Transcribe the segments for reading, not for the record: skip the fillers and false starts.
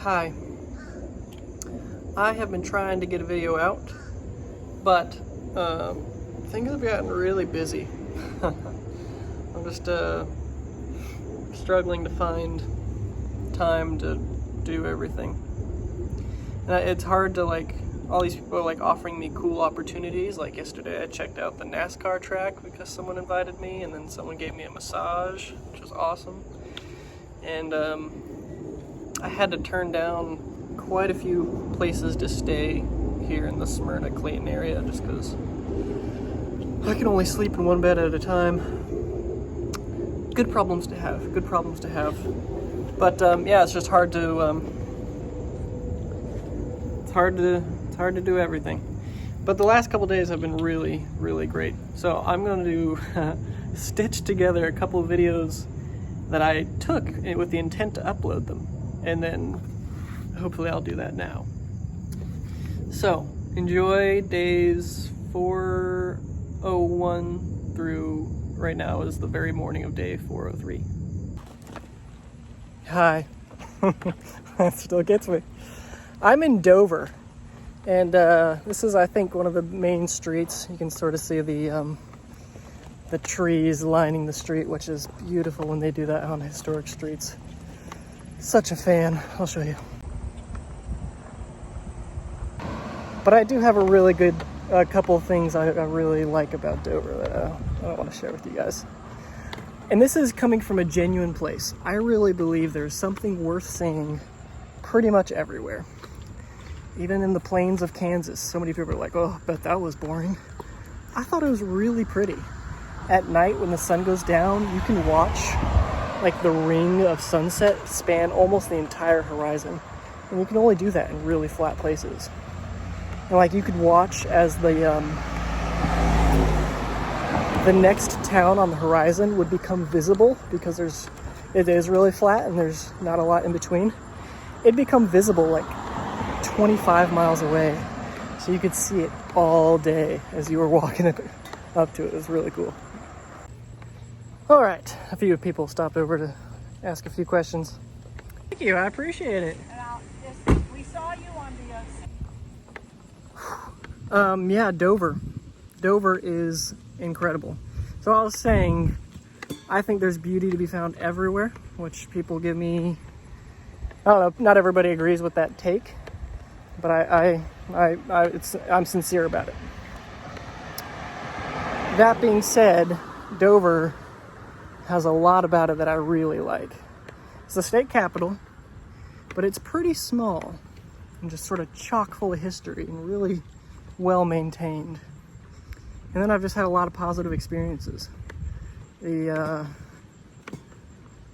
Hi. I have been trying to get a video out, but things have gotten really busy. I'm just struggling to find time to do everything. And it's hard to, like, all these people are like offering me cool opportunities. Like yesterday I checked out the NASCAR track because someone invited me, and then someone gave me a massage, which was awesome. And I had to turn down quite a few places to stay here in the Smyrna, Clayton area just because I can only sleep in one bed at a time. Good problems to have, good problems to have. But yeah, it's just hard to it's hard to do everything. But the last couple days have been really, really great. So I'm going to stitch together a couple of videos that I took with the intent to upload them, and then hopefully I'll do that now. So enjoy days 401 through right now is the very morning of day 403. Hi. That still gets me. I'm in Dover, and this is, I think, one of the main streets. You can sort of see the trees lining the street, which is beautiful when they do that on historic streets. Such a fan. I'll show you. But I do have a really good couple of things I really like about Dover that I want to share with you guys. And this is coming from a genuine place. I really believe there's something worth seeing pretty much everywhere. Even in the plains of Kansas, so many people are like, oh, I bet that was boring. I thought it was really pretty. At night when the sun goes down, you can watch like the ring of sunset span almost the entire horizon. And you can only do that in really flat places. And like you could watch as the next town on the horizon would become visible because it is really flat and there's not a lot in between. It'd become visible like 25 miles away. So you could see it all day as you were walking up to it. It was really cool. All right, a few people stopped over to ask a few questions. Thank you, I appreciate it. We saw you on the yeah, Dover. Dover is incredible. So I was saying, I think there's beauty to be found everywhere, which people give me, I don't know, not everybody agrees with that take, but I'm sincere about it. That being said, Dover has a lot about it that I really like. It's the state capital, but it's pretty small and just sort of chock full of history and really well maintained. And then I've just had a lot of positive experiences. The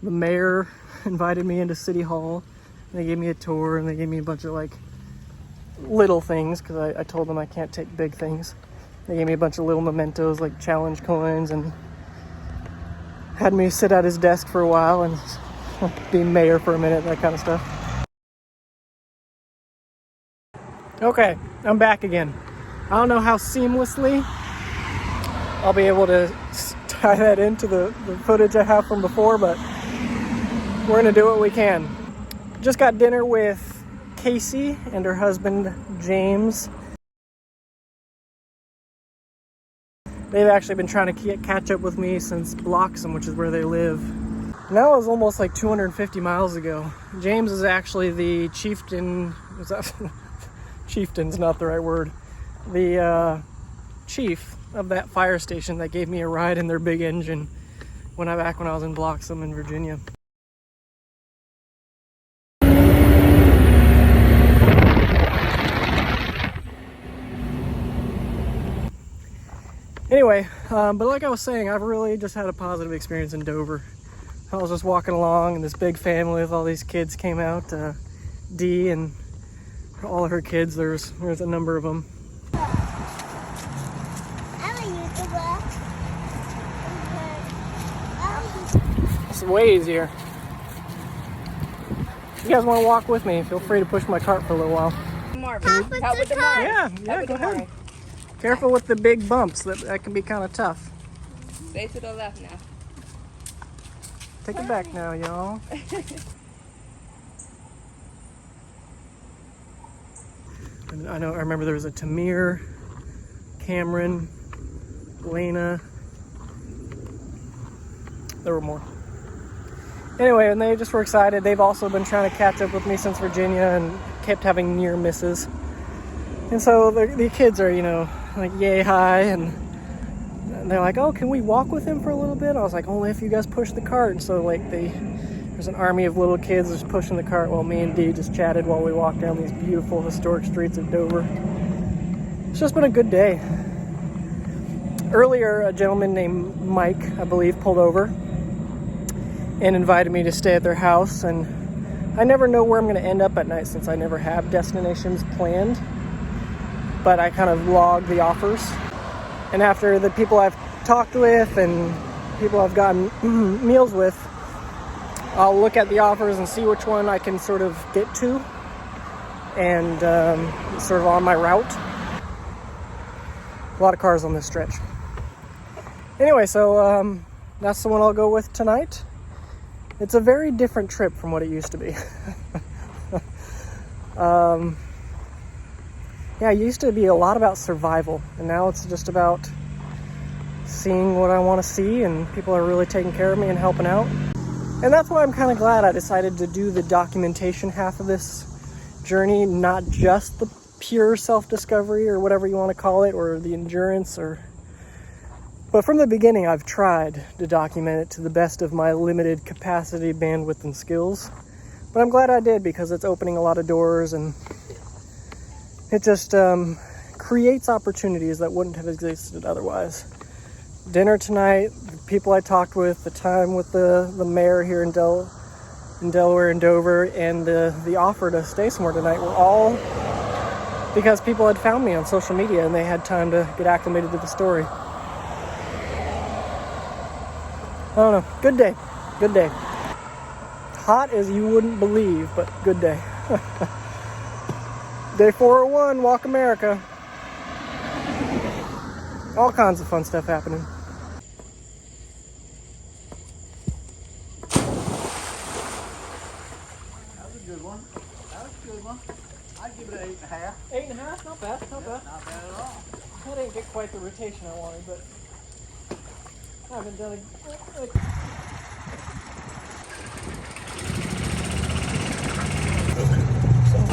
mayor invited me into City Hall, and they gave me a tour, and they gave me a bunch of like little things because I told them I can't take big things. They gave me a bunch of little mementos like challenge coins, and had me sit at his desk for a while and be mayor for a minute, that kind of stuff. Okay, I'm back again. I don't know how seamlessly I'll be able to tie that into the footage I have from before, but we're gonna do what we can. Just got dinner with Casey and her husband, James. They've actually been trying to catch up with me since Bloxham, which is where they live. And that was almost like 250 miles ago. James is actually the chieftain, is that, chieftain's not the right word, the chief of that fire station that gave me a ride in their big engine when I was in Bloxham in Virginia. Anyway, but like I was saying, I've really just had a positive experience in Dover. I was just walking along, and this big family with all these kids came out. Dee and all of her kids, there's a number of them. It's way easier. If you guys want to walk with me, feel free to push my cart for a little while. Help with the cart. Yeah, go ahead. Careful with the big bumps, that can be kind of tough. Stay to the left now. Take it back now, y'all. And I remember there was a Tamir, Cameron, Lena. There were more. Anyway, and they just were excited. They've also been trying to catch up with me since Virginia and kept having near misses. And so the kids are, you know, like yay high, and they're like, oh, can we walk with him for a little bit? I was like, only if you guys push the cart. And so like there's an army of little kids just pushing the cart while me and Dee just chatted while we walked down these beautiful historic streets of Dover. It's just been a good day. Earlier, a gentleman named Mike, I believe, pulled over and invited me to stay at their house. And I never know where I'm going to end up at night since I never have destinations planned. But I kind of log the offers. And after the people I've talked with and people I've gotten meals with, I'll look at the offers and see which one I can sort of get to and sort of on my route. A lot of cars on this stretch. Anyway, so that's the one I'll go with tonight. It's a very different trip from what it used to be. Yeah, it used to be a lot about survival, and now it's just about seeing what I want to see, and people are really taking care of me and helping out. And that's why I'm kind of glad I decided to do the documentation half of this journey, not just the pure self-discovery or whatever you want to call it, or the endurance, but from the beginning I've tried to document it to the best of my limited capacity, bandwidth, and skills. But I'm glad I did, because it's opening a lot of doors, and it just creates opportunities that wouldn't have existed otherwise. Dinner tonight, the people I talked with, the time with the mayor here in Delaware and Dover, and the offer to stay somewhere tonight were all because people had found me on social media and they had time to get acclimated to the story. I don't know. Good day. Good day. Hot as you wouldn't believe, but good day. Day 401, Walk America. All kinds of fun stuff happening. That was a good one. That was a good one. I'd give it an 8.5. 8.5? Not bad, not bad. Not bad at all. I didn't get quite the rotation I wanted, but I haven't done it.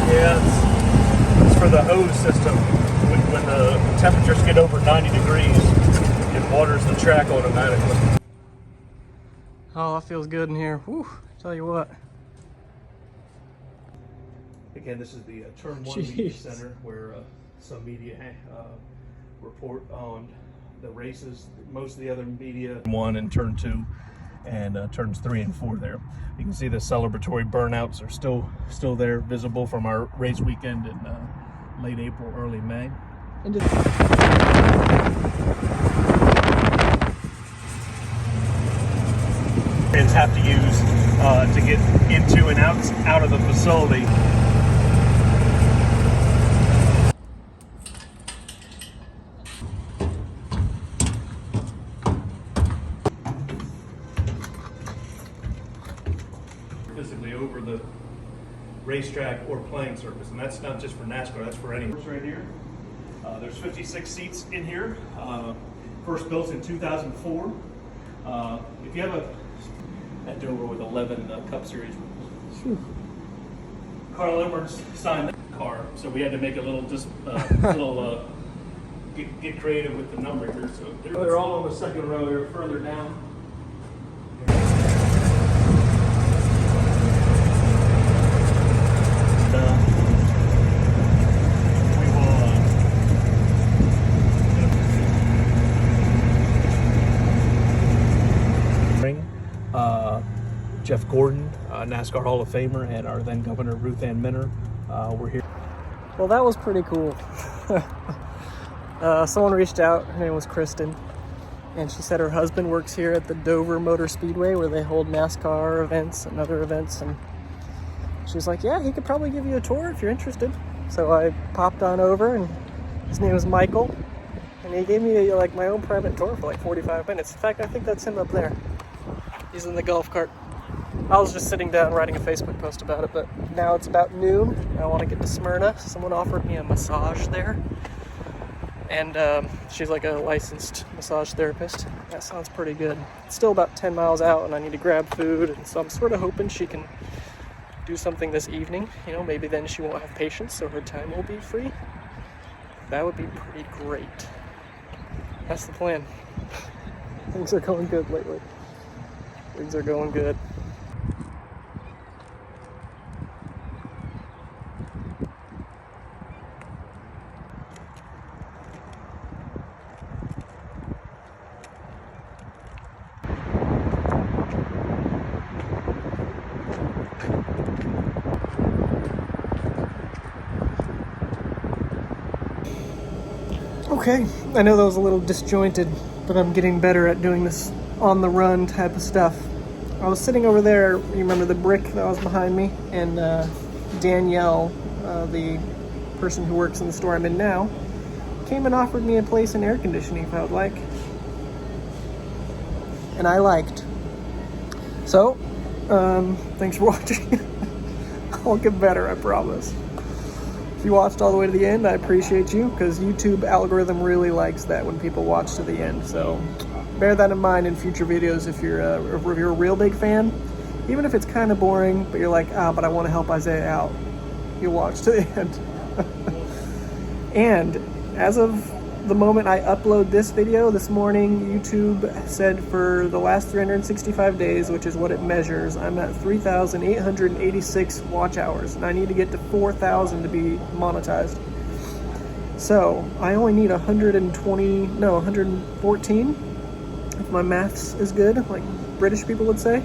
Yeah, it's for the hose system. When the temperatures get over 90 degrees, it waters the track automatically. Oh, that feels good in here. Whew, tell you what. Again, this is the Turn 1 Media Center, where some media report on the races. Most of the other media, 1 and Turn 2, and turns 3 and 4 there. You can see the celebratory burnouts are still there, visible from our race weekend in late April, early May. Fans have to use to get into and out of the facility. Physically over the racetrack or playing surface, and that's not just for NASCAR, that's for any right here. There's 56 seats in here, first built in 2004. If you have at Dover with 11 Cup Series, Carl Edwards signed that car, so we had to make a little get creative with the number here. So they're all on the second row here, further down. Jeff Gordon, NASCAR Hall of Famer, and our then Governor Ruth Ann Minner were here. Well, that was pretty cool. Someone reached out, her name was Kristen, and she said her husband works here at the Dover Motor Speedway where they hold NASCAR events and other events, and she's like, yeah, he could probably give you a tour if you're interested. So I popped on over, and his name is Michael, and he gave me like my own private tour for like 45 minutes. In fact, I think that's him up there. He's in the golf cart. I was just sitting down writing a Facebook post about it, but now it's about noon. I want to get to Smyrna. Someone offered me a massage there, and she's like a licensed massage therapist. That sounds pretty good. It's still about 10 miles out, and I need to grab food, and so I'm sort of hoping she can do something this evening. You know, maybe then she won't have patients, so her time will be free. That would be pretty great. That's the plan. Things are going good lately. Things are going good. Okay, I know that was a little disjointed, but I'm getting better at doing this on the run type of stuff. I was sitting over there, you remember the brick that was behind me? And Danielle, the person who works in the store I'm in now, came and offered me a place in air conditioning if I would like. And I liked. So, thanks for watching. I'll get better, I promise. If you watched all the way to the end, I appreciate you, because YouTube algorithm really likes that when people watch to the end. So bear that in mind in future videos if you're a real big fan. Even if it's kind of boring, but you're like, but I want to help Isaiah out, you'll watch to the end. And as of the moment I upload this video this morning, YouTube said for the last 365 days, which is what it measures, I'm at 3,886 watch hours, and I need to get to 4,000 to be monetized. So I only need 114, if my maths is good, like British people would say.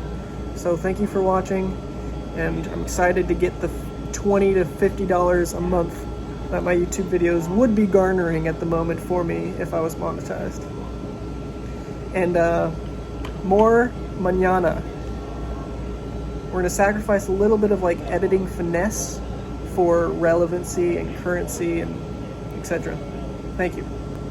So thank you for watching, and I'm excited to get the $20 to $50 a month that my YouTube videos would be garnering at the moment for me if I was monetized. And more mañana. We're gonna sacrifice a little bit of like editing finesse for relevancy and currency and etc. Thank you.